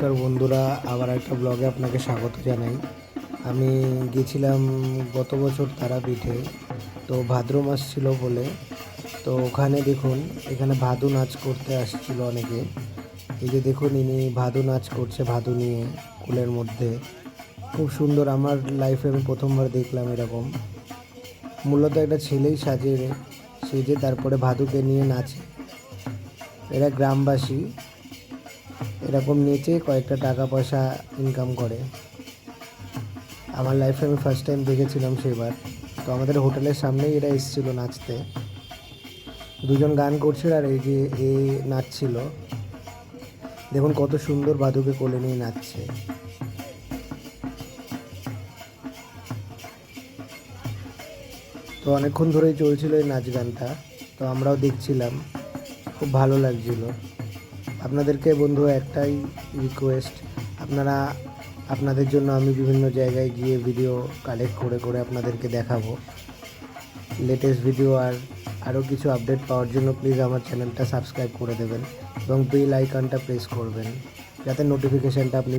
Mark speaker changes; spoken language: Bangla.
Speaker 1: নমস্কার বন্ধুরা, আবার একটা ব্লগে আপনাকে স্বাগত জানাই। আমি গেছিলাম গত বছর তারাপীঠে, তো ভাদ্র মাস ছিল বলে। তো ওখানে দেখুন, এখানে ভাদু নাচ করতে আসছিল অনেকে। এই যে দেখুন, ইনি ভাদু নাচ করছে, ভাদু নিয়ে কুলের মধ্যে। খুব সুন্দর, আমার লাইফে আমি প্রথমবার দেখলাম এরকম। মূলত একটা ছেলেই সেজে তারপরে ভাদুকে নিয়ে নাচে। এরা গ্রামবাসী, এরকম নেচে কয়েকটা টাকা পয়সা ইনকাম করে। আমার লাইফে আমি ফার্স্ট টাইম দেখেছিলাম সেবার। তো আমাদের হোটেলের সামনেই এরা এসেছিলো নাচতে। দুজন গান করছিল আর এই যে এ নাচছিল। দেখুন কত সুন্দর ভাদুকে কোলে নিয়ে নাচছে। তো অনেকক্ষণ ধরেই চলছিল এই নাচ গানটা, তো আমরাও দেখছিলাম, খুব ভালো লাগছিল। আপনাদেরকে বন্ধু একটাই রিকোয়েস্ট, আপনাদের জন্য আমি বিভিন্ন জায়গায় গিয়ে ভিডিও কালেক্ট করে করে আপনাদেরকে দেখাবো। লেটেস্ট ভিডিও আর আরও কিছু আপডেট পাওয়ার জন্য প্লিজ আমার চ্যানেলটা সাবস্ক্রাইব করে দেবেন এবং বেল আইকনটা প্রেস করবেন, যাতে নোটিফিকেশানটা আপনি